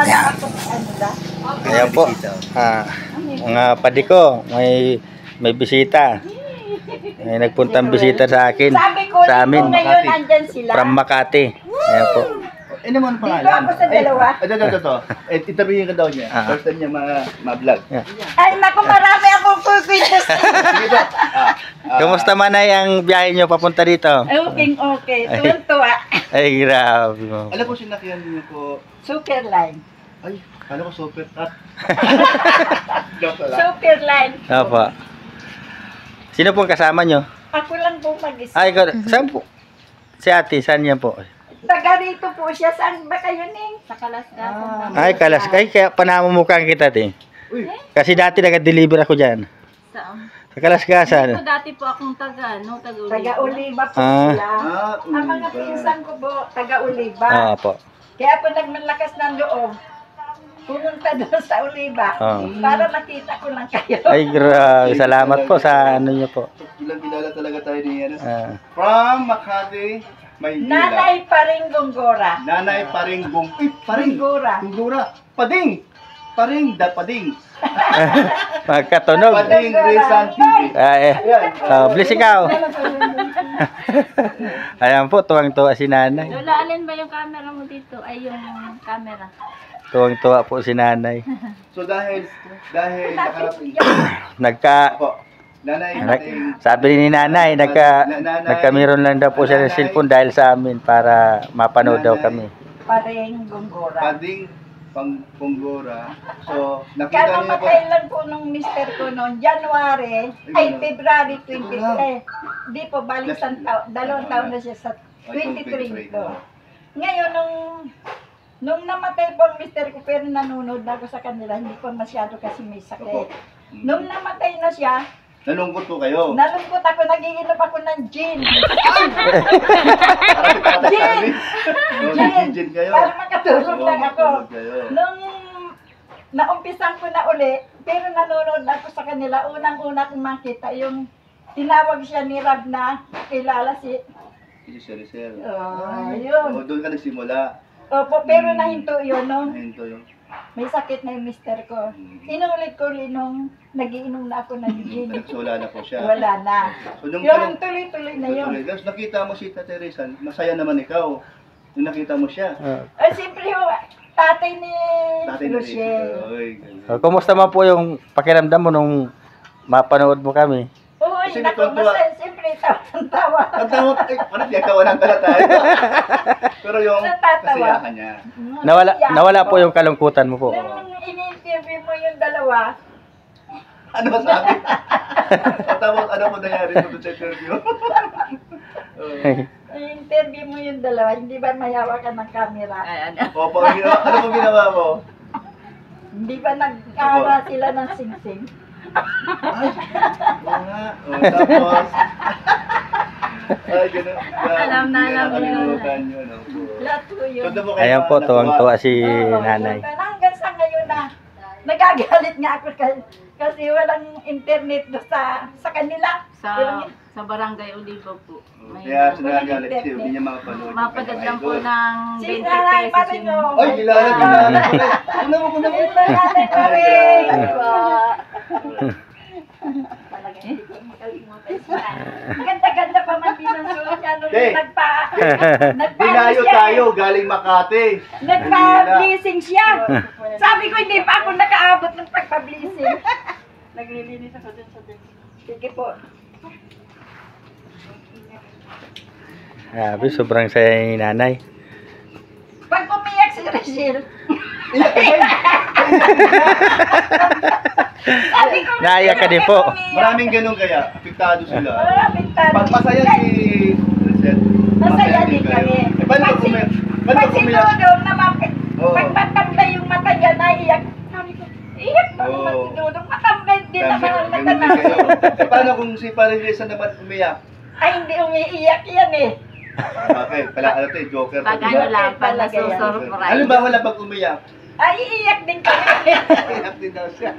Ayan po. Mga padi ko, may bisita. May nagpuntang bisita sa akin. Sa amin. From Makati. Ayan po. Ano naman pangalan? Dito ako sa dalawa. Ito. Interviewin ka daw niya. First time niya ma-vlog. Ay, naku, marami akong kukwintas. Sige po. Kumusta man ay ang biyahe nyo papunta dito? Okay. Tuwan-tuwa. Ay, grabe mo. Alam ko sinakyan niyo po. Superline. Ay, kala ko super tat. Joke lang. Superline. Opo. Sino pong kasama nyo? Ako lang po mag-isa. Ay, saan po? Si ate, saan yan po? Taga rito po siya. Saan ba kayo, Ning? Sa Kalasgasan. Ay, Kalasgay. Kaya panamumukhaan kita, te. Uy. Kasi dati nag-deliver ako dyan. Saan? Sa Kalasgasan. Ito dati po akong taga-Uliba. Taga-Uliba po Ah. sila. Ang mga Uliba. pinsan ko po, taga-Uliba. Opo. Kaya po nagmalakas ng loob. Pumunta doon sa Uliba. Para nakita ko lang kayo. Ay, grabe. Salamat po sa ano nyo po. Ilang kilala talaga tayo ni ano. Ah. From Makati, Maynila. Nanay Paring Gonggora. Nanay Paring Paring. Gonggora. Gonggora. Pading. Paring da Pading. Magkatunog. Pading Rizal TV. Ay, bless ikaw. Ayan po, tuwang-tuwa si nanay. Lola, alin ba yung camera mo dito? Ay, yung camera. Tuwang-tuwa po si nanay. So dahil nakarapin. Nagka... Nanay Sabi ni nanay, nagkamiron lang daw po siya ng cellphone dahil sa amin para mapanood daw kami. Paring Gonggora. Pading Gonggora. So nakita niyo po. Kanamatay lang po nung mister ko noon, January, February 23. Di po, bali dalawang taon na siya sa 23 ito. Ngayon, nung namatay po ang mister ko, pero nanonood ako sa kanila, hindi po masyado kasi may sakit. Nung namatay na siya, Nalungkot po kayo. nalungkot ako, nagiinom ako ng gin. Gin kayo. Para makatulog lang ako. Matulog kayo. Nung naumpisan ko na uli, pero nanonood ako sa kanila, unang-una kong makita yung tinawag siya ni Rab na kilala si... Si Rizal. Yun. Doon ka nagsimula. Opo, pero nahinto yun, no? Hinto yung. May sakit na yung mister ko. Inulit ko rin nung nagiinom na ako ng gin. Wala na po siya. Wala na. So, nung Yung tuloy-tuloy na yun. Tapos nakita mo si Tate Rizal, masaya naman ikaw. Nung nakita mo siya. Siyempre yung tatay ni Tate Rochelle. Rizal. Kumusta man po yung pakiramdam mo nung mapanood mo kami? Uy, Kasi naku, nagtuntua. masaya. Siyempre, tawa. Ang tawag, ano, tawa ng pala tayo. Pero yung Natatawa. kasiyahan niya. Nawala po yung kalungkutan mo po. Nung ini-interview mo yung dalawa, Ano sabi? Tapos ano po nangyari mo doon sa interview? i-interview mo yung dalawa, hindi ba mayawa ka ng camera? Ay, ano? Opo, ano po ginawa mo? Hindi ba nagkara sila ng sing-sing? Ay, oo nga. Tapos, ay, gano'n. Alam na alam yun. Nakalimutan yun. Lahat ko yun. So, doon po kayo Ayan po, natuwa. tuwang-tuwa si Oo, nanay. yun. Hanggang sa ngayon na, nagagalit nga ako kasi walang internet do sa kanila. Sa barangay Uliba po. May Kaya sinagalit siya, hindi niya makapanood. mapadad lang po ng 20 Si Nanay pesos Marino. yung... Ay, kilala ko na. Ano mo na po? Nanay Marino. Talaga hindi ko makalimutan si Nanay. Ganda-ganda pa man pinansuot niya nung Hey. Dinayo tayo, galing Makati. nagpa-blessing siya. Sabi ko, hindi pa ako nakaabot ng pagpa-blessing. Naglilinis ako dun sa dun. Sige po. Grabe, sobrang saya ni nanay. Pag umiyak si Rachel, sabi ko, Naiyak ka din po. Maraming ganun kaya, apektado sila. maraming tanong. Pag masaya si Rizal, Masaya din kami. Eh, paano Pag pag si umiyak? Paano pag umiyak? Dudong naman, Oo. pag matambay yung mata niya, naiyak. Sabi ko, iyak ba naman Oo. si Dudong? Matambay din naman ang mata Ganun din kayo. namin. Eh, paano kung si Paring Rizal naman umiyak? Ay, hindi umiiyak yan eh. Okay, pala ano to, joker. Pag to. ano lang, pag Talaga yan. nasusurprise. Ano ba wala pag umiyak? Ay, iiyak din kami. Iyak din daw siya.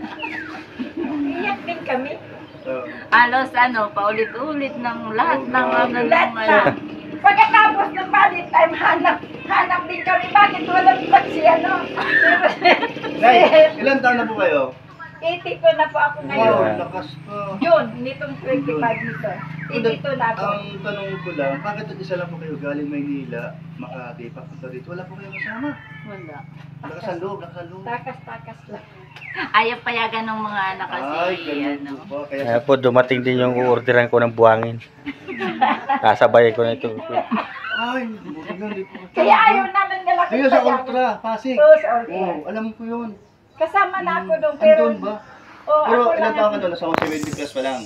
Iiyak din kami. Oo. Halos ano, paulit-ulit ng lahat ng ano Lahat ng na. ano. Pagkatapos ng body time, hanap din kami. Bakit walang plug si ano? Nay, ilan taon na po kayo? 82 na po ako Wow, ngayon. lakas pa. June, nitong 25 nito. 82 na ako. Ang tanong ko lang, bakit isa lang po kayo galing Maynila, Makati, papunta dito? Wala po kayo kasama. Wala. Nakasan loob. Takas lang. Ayaw payagan ng mga anak kasi. Ay, ganun ano. po ba? Kaya Kaya po dumating din yung orderan ko ng buhangin. Kasabay ko na ito. ay, buti nga, hindi po. Kaya ayaw namin nila Kayo sa Ultra, Pasig. Oo, sa Ultra. Oo, alam ko yun. Kasama na ako doon. Pero, Andun ba? Oo, Pero ako ilan lang taon ka ang- doon? Nasa mga 70 plus pa lang.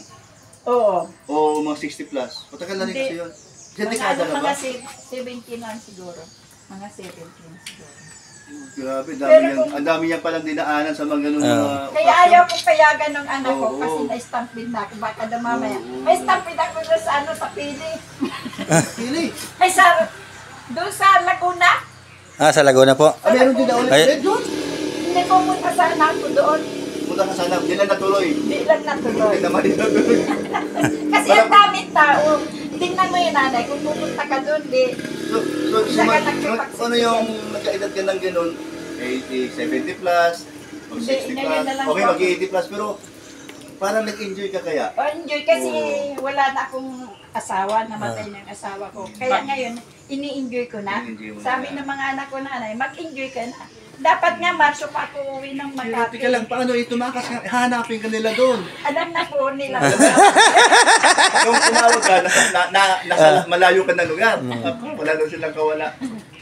Oo. O mga 60 plus. Matagal na rin Hindi. kasi yun. Isang Mga, dekada na ba? mga 17 na siguro. Mga 17 siguro. Grabe, Pero ang dami niyan palang dinaanan sa mga ganun mga Kaya ayaw ko payagan ng anak ko Oo. kasi na-stamp din na ako. Baka daw mamaya. Oo. May stamp din ako doon sa ano, sa pili. Pili. Ay, doon sa Laguna. Sa Laguna po. Ah, meron din na ulit. Ay. Doon. Hindi pumunta sana ako doon. Punta ka sana, hindi lang natuloy. Hindi lang natuloy. Hindi naman din natuloy. Kasi ang daming tao. Tingnan mo yun, nanay. Kung pupunta ka doon, di. Ano yung nagkaedad ka ng ganun? 80, 70 plus, o Hindi, 60 ngayon plus, na lang okay, po. mag-80 plus, pero parang nag-enjoy ka kaya? Oh, enjoy kasi wala na akong asawa, namatay na yung asawa ko. Kaya ngayon, ini-enjoy ko na. Ini-enjoy mo Sabi na. ng mga anak ko, nanay, mag-enjoy ka na. Dapat nga, Marso pa ako uwi ng Pero Makati. tika lang, paano tumakas ka? Hanapin ka nila doon. Alam na po nila. Nung tumawag ka, nasa malayo ka na lugar. Wala na silang kawala.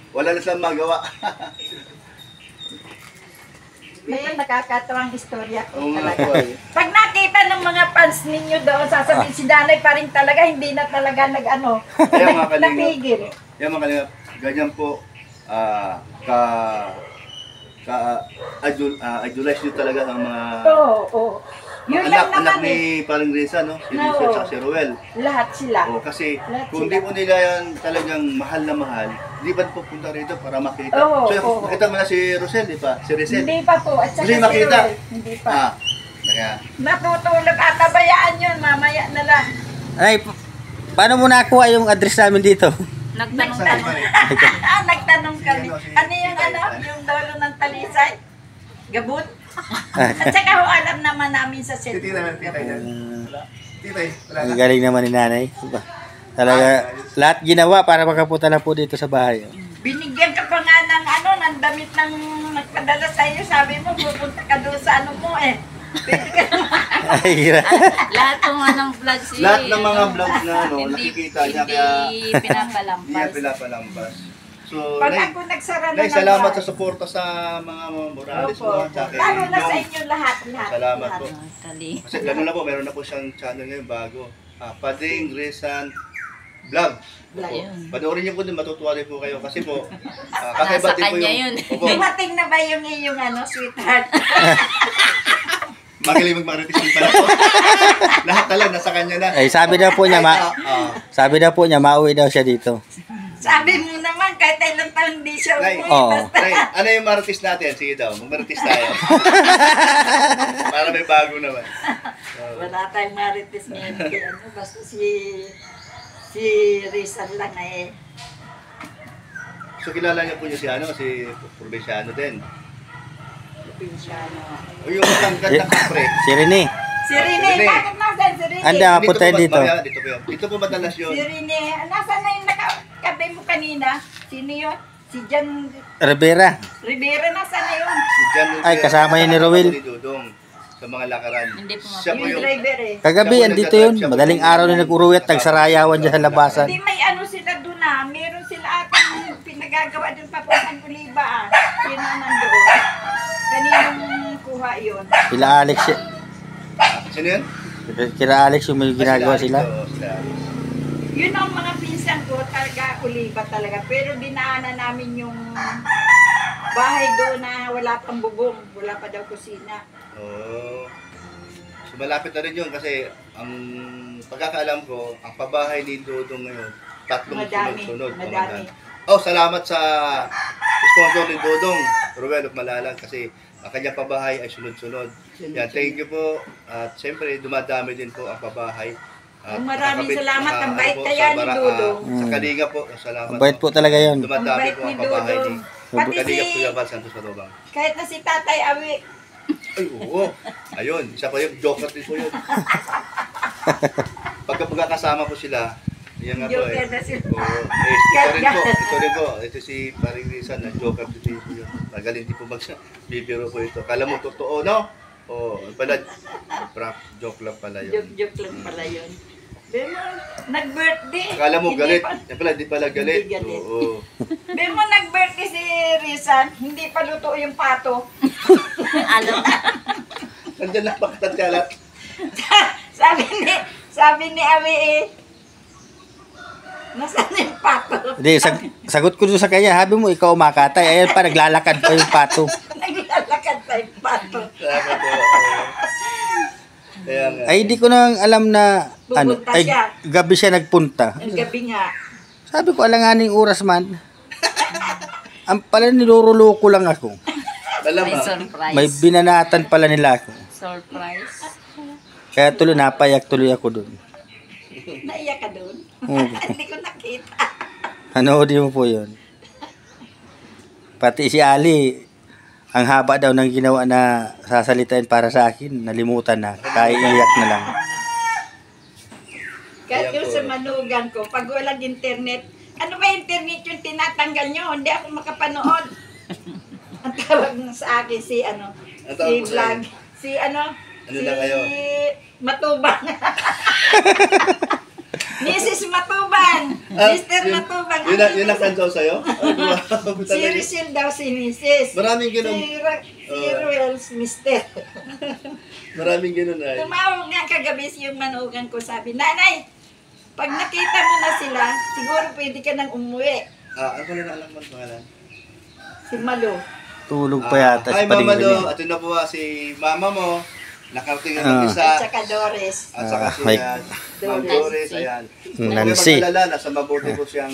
Wala na silang magawa. May nakakatawang istorya ko Oo nga talaga. po eh. Pag nakita ng mga fans ninyo doon, sasabihin si Danay pa rin talaga, hindi na talaga nag-ano, Kaya mga kalingap, napigil. yan mga kalingap, ganyan po, idolize nyo talaga ang mga Oo, oo. Yun lang anak naman eh. ni Paring Risa, no? Si No. Risa at si Ruel. Lahat sila. O, kasi Lahat kung sila. di mo nila yan talagang mahal na mahal, di ba pupunta rito para makita? Oo, So, oo. nakita mo na si Rosel, di ba? Si Rosel. Hindi pa po. At saka Hindi makita. si Ruel, hindi pa. Kaya, Natutulog at abayaan yun, mamaya na lang. Ay, paano mo nakuha yung address namin dito? Nagtanong-tanong. Nagtanong kami. Si Ano yung Titay, ano? ano? Yung dolo ng talisay? Gabon? At saka ho, alam naman namin sa set. titay yan. Titay, wala Ang na. galing naman ni nanay. Diba? Talaga, lahat ginawa para makapunta na po dito sa bahay. Binigyan ka pa nga ng ano, ng damit ng nagpadala sa'yo. Sabi mo, pupunta ka doon sa ano mo eh. Pwede ka naman. Ay, gira. Lahat ng mga ng vlogs Lahat ng mga vlogs na ano, hindi, nakikita niya, hindi kaya hindi niya pinapalampas. pinapalampas. So, Pag Nay, ako nagsara na Nay, ng salamat bahay. sa suporta sa mga Morales Opo. mo. Sa akin. Lalo na sa Yung- inyo lahat. Salamat lahat. po. Tali. Kasi gano'n na po, meron na po siyang channel ngayon bago. Pading Resan Vlog. Opo. Ayun. Panoorin niyo po din, matutuwa rin po kayo. Kasi po, Nasa kakaiba din po kanya yung... yun. Opo, Dumating na ba yung iyong ano, sweetheart? magaling mag-marites din pala po. Lahat talaga, nasa kanya na. Ay, sabi daw po niya, sabi daw po niya, mauwi daw siya dito. Sabi mo naman, kahit ilang taon hindi siya Nay, umuwi. Oo. Basta Nay, ano yung marites natin? Sige daw, mag-marites tayo. Para may bago naman. wala tayong marites ngayon. Kaya ano, basta si Rizal lang eh. So kilala niyo po niyo si ano, si Provinciano din. Pinsyano. O yung gandang kapre. Si Rene. Si Rene, Rene. bakit nasan si Rene? Anda, punta po ba- dito. Dito po yun. Dito po madalas yun. Si Rene, nasan na yung nakakabe mo kanina? Sino yun? Si Jan Rivera. Rivera, nasan na yun? Si Jan Ay, Rivera, kasama yun ni Rowel. ni Dudong sa mga lakaran. Hindi po Siya po Yung yung... driver eh. Kagabi, andito yun. Madaling araw na nag-uruwi at nagsarayawan dyan sa labasan. Hindi may ano sila doon ah. Meron sila atang pinagagawa doon papuntang Kuliba ah. Yun ang nandoon. Kaninong kuha yun? Sila Alex, Sino yun? kila Alex yung may ginagawa sila. Oo, sila. Yun ang mga pinsan ko, talaga Kuliba talaga. Pero dinaanan namin yung bahay doon na wala pang bubong. Wala pa daw kusina. Oo. So malapit na rin yun kasi ang pagkakaalam ko, ang pabahay ni Dudong ngayon, tatlong Madami, sunod-sunod. madami. Oh, salamat sa sponsor ni Dudong, Ruel of Malalag, kasi ang kanyang pabahay ay sunod-sunod. Yan, thank you po. At siyempre, dumadami din po ang pabahay. Maraming nakakapit salamat. Ang bait po, kaya sa ni Dudong. Sa Kalinga po, salamat Ang bait po talaga yun. Ang Dumadami bait po ni ang kabahay Dudong. ni Pati Kalinga si, Kuya Val Santos Matubang. kahit na si Tatay Awi, Ay, oo. Ayun, isa pa yung joker din po yun. Pagkakasama ko sila, yan nga po eh. Joker na sila. Oo. Eh, ito rin po. Ito si Paring Rizal na joker din po yun. Magaling din po bibiro po ito. Kala mo totoo, no? Oo, pala, joke lang pala yun. joke lang pala yun. Bemo, nag-birthday. Akala mo Hindi galit. pa- Yan pala, di pala galit. Hindi galit. Oo. Bemo, nag-birthday si Rizan. Hindi pa luto yung pato. Alam na. Nandiyan lang pagkatagkalat. sabi ni Awi eh, nasaan yung pato? Hindi, sagot ko doon sa kanya, habi mo, ikaw umakatay. Ayan pa, naglalakad pa yung pato. Naglalakad sa yung pato. Salamat po. Oo. Kaya nga. Ay, di ko nang alam na, Pupunta ay, siya. gabi siya nagpunta. Ang gabi nga. Sabi ko, alanganing oras man. Ang pala, niluruloko lang ako. Alam May mo, surprise. May binanatan pala nila ako. Surprise. Kaya tuloy, napayak tuloy ako doon. Naiyak ka doon? Oo. Hindi ko nakita. Anoodin mo po yun. Pati si Ali, ang haba daw ng ginawa na sasalitain para sa akin, nalimutan na. Kaya iyak na lang. Kahit Ayan yung po. sa manugan ko, pag walang internet, ano ba internet yung tinatanggal nyo? Hindi ako makapanood. Ang tawag sa akin si ano, Ang si tawag mo sa vlog, iyo? si ano, Ano si na kayo? Matubang. Mrs. Matubang. Mr. Matubang. Yun ang kansaw sa'yo? Si Rizal daw si Mrs. Maraming ganun. Si Ruels, Mr. Maraming ganun ay. Tumawag nga kagabi yung manugan ko, sabi, Nanay, pag nakita mo na sila, siguro pwede ka nang umuwi. Ano ko na alam mo ang pangalan? Si Malo. Tulog pa yata Hi si Mama Paring Lo, Rene. ito na po si Mama mo. Nakarating na Ah. mag-isa. At saka Doris. At saka si May- Ma'am Doris, ayan. Nancy. Huwag mag-alala, nasa mabuti po siyang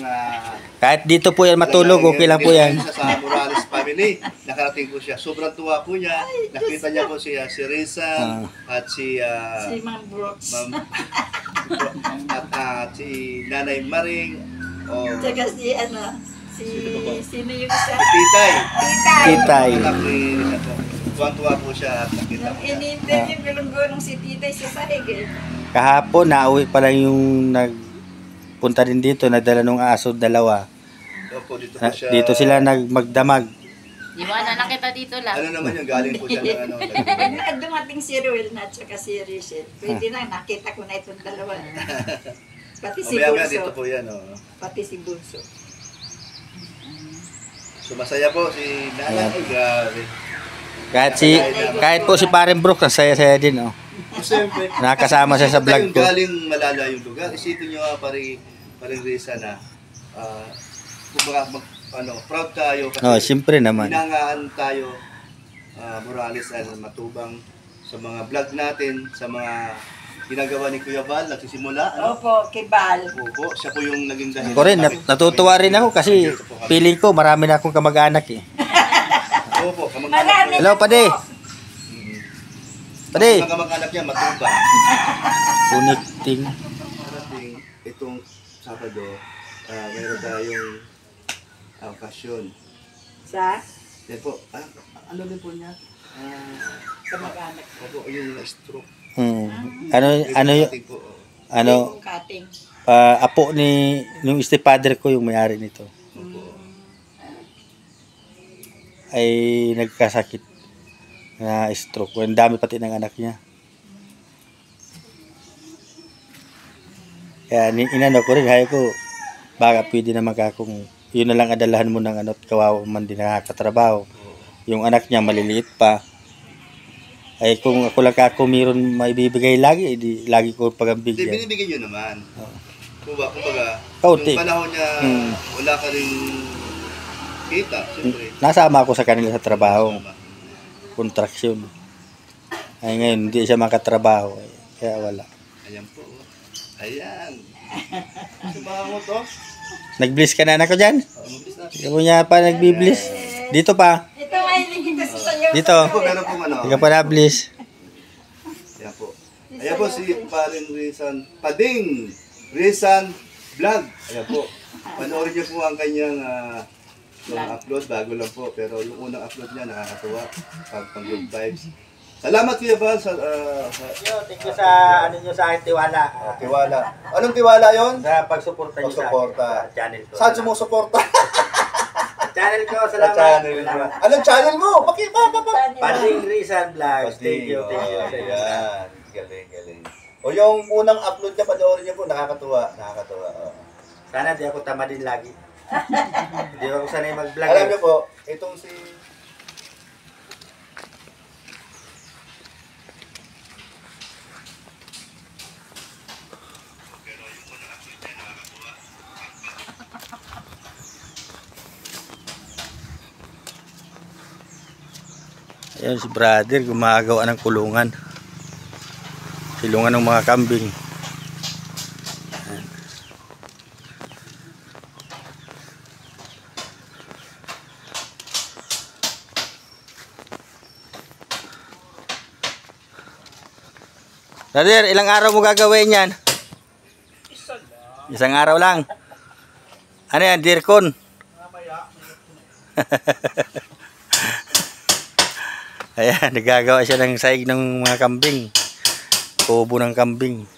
Kahit dito po yan matulog, okay lang po yan. Sa Morales family, nakarating po siya. Sobrang tuwa po niya. Nakita niya po si Risa at si Si Ma'am Brooks. Ma'am at si Nanay Maring. O, Tsaka si ano, sino yung isa? si Titay. Titay. Titay. Anak ni Risa po. Tuwa-tuwa po siya at nakita Nung po siya. in-interview gulong-gulong si Titay sa sahig eh. Kahapon, nauwi pa lang yung nagpunta din dito, nagdala ng aso, dalawa. Opo, dito po siya. Dito sila magdamag. Di ba na nakita dito lang? Ano naman yung galing po siya ng ano. Pag na dumating si Ruel na at saka si Rachel, pwede na, nakita ko na itong dalawa. Pati si Mamaya dito Bunso. po yan. Oh. Pati si Bunso. Sumasaya po si Nanay. Ay, grabe. Kahit po si Paring Brooks, ang saya-saya din, oh. Siyempre. Nakasama siya sa vlog Yung ko. galing malalayong lugar. Isipin nyo paring Risa na kumbaga proud tayo kasi Oh, siyempre naman. hinangaan tayo Morales at Matubang sa mga vlog natin, sa mga ginagawa ni Kuya Val, nagsisimula. Opo, kibal. Opo, siya po yung naging dahilan. Ako rin, natutuwa rin ako kasi feeling ko marami na akong kamag-anak eh. Opo, Marami. Hello, Pade. Pade. Mga kamag-anak niya, Matubang. Connecting. Parating itong Sabado, mayroon tayong okasyon. Sa Yan po, ano din po niya? kamag-anak. Opo, yung na-stroke. Ano, ano, Cutting. apo ni, yung stepfather ko yung may-ari nito. Opo. Ay nagkasakit na stroke. Ang dami pati ng anak niya. Kaya inano ko rin, hay ko, baka pwede naman kakong, yun na lang adalahan mo ng ano, kawawa man din nakakatrabaho. Yung anak niya maliliit pa. Ay kung ako lang kako mayroon maibibigay lagi, di lagi ko Hindi, pagambigyan. binibigyan nyo naman. Kumbaga, Kaunti. yung panahon niya, wala ka rin kita, siyempre. Nasama ako sa kanila sa trabaho, kontraksyon. Ay ngayon, hindi siya makatrabaho. Kaya wala. Ayan po. Ayan. Sumahan mo to? Nag-bliss ka na anak ko dyan? Mabilis na. Ikaw niya pa nagbi-bliss. Dito pa. Ito ay kita sa sayo. Dito. Ako, meron pong ano. Hindi ka pa na-bliss. Ayan po. Ayan po si paring Rizan, Pading Rizan Vlog. Ayan po. Panoorin niyo po ang kanyang mga upload, bago lang po. Pero yung unang upload niya, nakakatuwa. Pang good vibes. Salamat Kuya Val sa Thank you sa ano nyo sa akin tiwala. tiwala. Anong tiwala yon? Sa pagsuporta nyo sa Pagsuporta. akin, sa channel ko. Saan sumusuporta? Channel ko, Sa salamat. channel mo. Anong channel mo? Pakita. Pading Rizan Vlogs. Thank you. Ayan. Galing. O yung unang upload niya, panoorin niyo po, nakakatuwa. Oh. Sana di ako tama din lagi. Hindi ako sanay mag-vlog. Alam niyo po, itong si... Ayan si brother, gumagawa ng kulungan. Silungan ng mga kambing. Ayan. Brother, ilang araw mo gagawin yan? Isang araw lang. Ano yan, Dirkon? Ayan, nagagawa siya ng saig ng mga kambing. Kubo ng kambing.